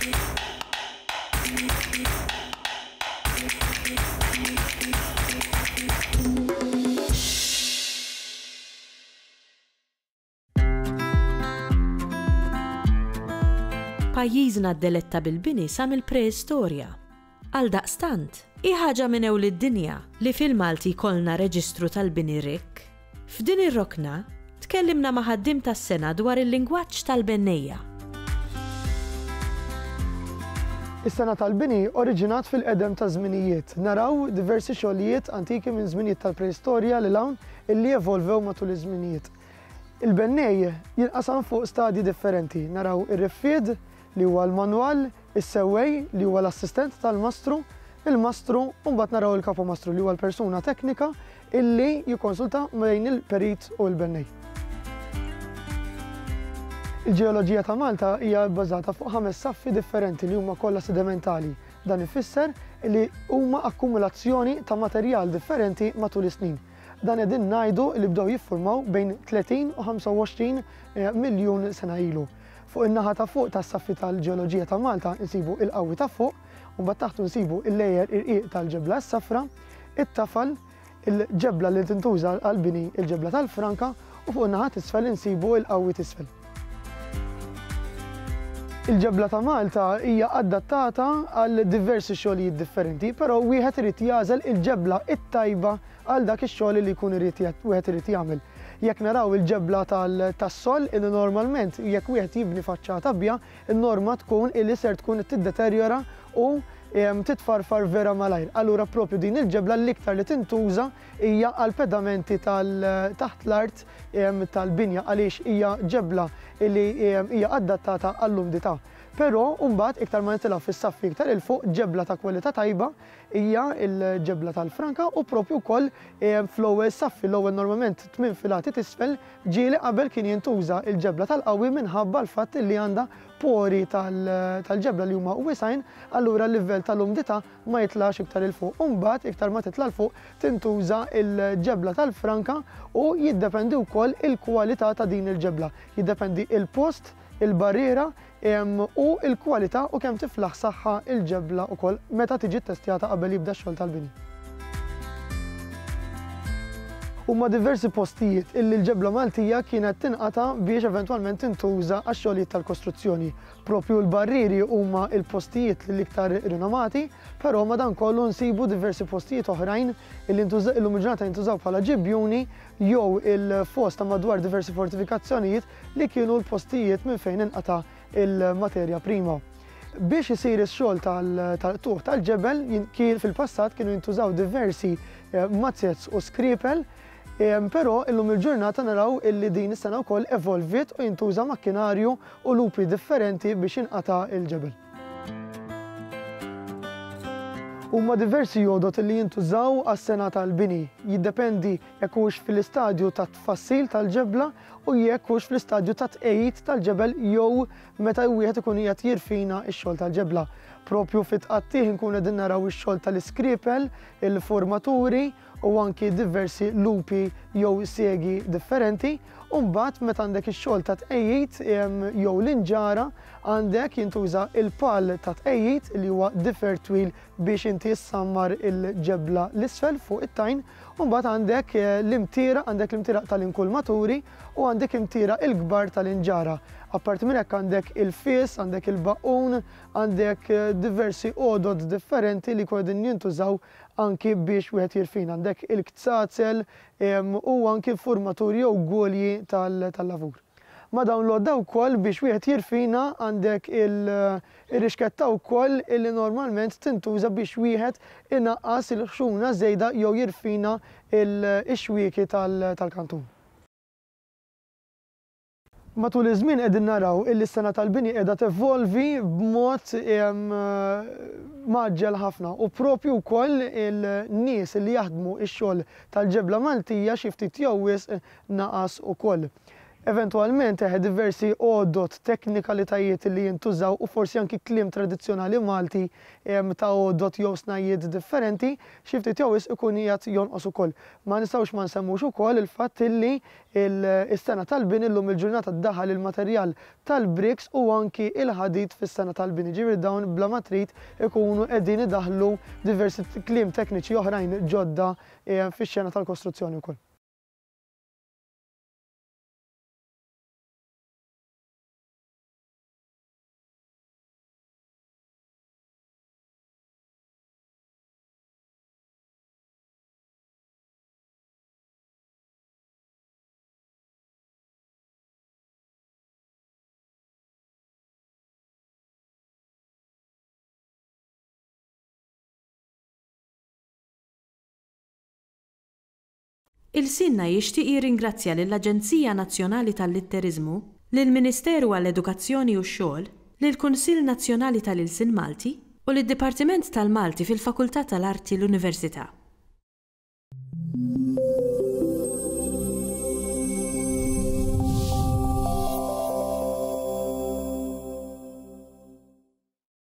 Pajjiżna d-deletta bil-bini sa mill-preistorja. Għaldaqstant, hi ħaġa minn ewwel id-dinja li fil-Malti jkollna reġistru tal-bini rikk. F'din ir-rokna tkellimna ma' ħaddiem tas-sena dwar il-lingwaġġ tal-bennejja. Is-sena tal-bini oriġinat fil-qedem ta' żminijiet. Naraw diversi xogħlijiet antiki minn żminijiet tal-preistorja li hawn illi evolvew matul iż-żminijiet. Il-bennej jinqasam fuq stadji differenti. Naraw ir-riffied li huwa l-manwal, is-sewwej li huwa l-assistent tal-mastru, il-mastru u mbagħad naraw il-kapomastru li huwa l-persuna teknika illi jikkonsulta bejn il-perit u l-bennej. Il-ġeoloġija ta' Malta hija bbażata fuq 5 saffi differenti li huma kollha sedimentali. Dan ifisser li huma akkumulazzjoni ta' materjal differenti matul is-snin. Dan qegħdin ngħidu li bdew jiffurmaw bejn 30 u 25 miljun sena ilu. Fuq in-naħa ta' fuq tas-saffi tal-ġeoloġija ta' Malta nsibu il-qawwi ta' fuq u mbagħad taħtu nsibu il-lejjer irqiq tal-ġebla s-safra, it-tafal, il-ġebla li tintuża għall-bini il-ġebla tal-franka u fuq in-naħa t'isfel insibu il-qawwi t'isfel. Il-ġebla ta' Malta hija adattata għal diversi xogħlijiet differenti, però wieħed irid jażel il-ġebla it-tajba għal dak ix-xogħol li jkun wieħed irid jagħmel. Jekk naraw il-ġebla tas-sol, normalment jekk wieħed jibni faċċata bja, in-norma tkun illi ser tkun tiddeterjora u titfarfar vera malajr. Allura propju din il-ġebla l-iktar li tintuża hija għal pedamenti taħt l-art tal-binja għaliex hija ġebla li hija adattata għall-umdità. Però mbagħad iktar ma nitilgħu fis-saffi iktar il fuq ġebla ta' kwalità tajba hija l-ġebla tal-franka u propju wkoll fl-ewwel saffi l-ewwel normalment 8 filati t'isfel ġieli qabel kien jintuża l-ġebla tal-qawwi minħabba l-fatt li għandha pori tal-ġebla li huma wisgħin, allura l-livell tal-umdità ma jitlax iktar il fuq. Mbagħad iktar ma titla' l fuq tintuża l-ġebla tal-franka u jiddependi wkoll il-kwalità ta' din il-ġebla. Jiddependi il-post, il-barriera u l-kwalità u kemm tiflaħ saħħa il-ġebla wkoll meta tiġi ttestjata qabel jibda x-xogħol tal-bini. Huma diversi postijiet illi l-ġebla Maltija kienet tinqata biex eventwalment tintuża għax-xogħlijiet tal-kostruzzjoni. Propju l-barriri huma l-postijiet l-iktar rinomati, però madankollu nsibu diversi postijiet oħrajn illi illum il-ġurnata jintużaw bħala ġibjuni jew il-fost ta' madwar diversi fortifikazzjonijiet li kienu l-postijiet minn fejn inqata' il-materja prima. Biex isir ix-xogħol tal-tuħ tal-ġebel kien fil-passat kienu jintużaw diversi mazzets u skripel, però illum il-ġurnata naraw illi din is-sena wkoll evolvit u jintuża makkinarju u lupi differenti biex inqata' il-ġebel. Huma diversi jodot li jintużaw għas-sena tal-bini. Jiddependi jekk hux fil-istadju ta' tfassil tal-ġebla u jekk hux fl-istadju ta' tqejjid tal-ġebel jew meta wieħed ikun qiegħed jirfina x-xogħol tal-ġebla. Propju fit-qattih nkun qegħdin naraw ix-xogħol tal-iskripel, il-formaturi u anki diversi lupi jew siegi differenti. U mbagħad meta għandek ix-xogħol ta' tqejjid jew l-inġara għandek jintuża il-pal ta' tqejjid li huwa differ twil biex inti issammar il-ġebla l-isfel fuq it-tajn u mbagħad għandek l-imtira, għandek l-imtira tal-inkulmaturi u għandek imtira il-kbar tal-inġara. Apparti minn hekk għandek il-fies, għandek il-baqqun, għandek diversi għodod differenti li qegħdin jintużaw anki biex wieħed jirfina. Għandek il-ktzazel u anki l-formaturi jew gwolji tal-lavur. Ma dawn l-għodda wkoll biex wieħed jirfina għandek il-rixketta wkoll illi normalment tintuża biex wieħed inaqqas il-ħxuna żejda jew jirfina il-xwieki tal-kantun. Matul iż-żmien qegħdin naraw illi s-sena tal-bini qiegħda tevolvi b'mod maġġel ħafna u propju wkoll il-nies li jaħdmu x-xogħol tal-ġebla Maltija xi ftit jew wisq naqas ukoll. Eventualment diversi għodot teknikalitajiet li jintużaw u forsi anki klim tradizzjonali Malti ta' għodot jew snajiet differenti xiftit jew ikun jgħat jonqos ukoll. Ma nistgħux ma nsemmux ukoll il-fatt li is-sena tal-bini llum il-ġurnata ddaħħal il-materjal tal-bricks u anki il-ħadid fis-sena tal-bini. Ġifieri dawn bla ma trid ikunu qegħdin idaħħlu diversi klim tekniċi oħrajn ġodda fix-xena tal-kostruzzjoni wkoll. Il-Sinna jixtieq jirringrazzja lill-Aġenzija Nazzjonali tal-Litterizmu, lill-Ministeru għall-Edukazzjoni u x-Xogħol, lill-Kunsill Nazzjonali tal-Ilsien Malti u lid-Dipartiment tal-Malti fil-Fakultà tal-Arti l-Università.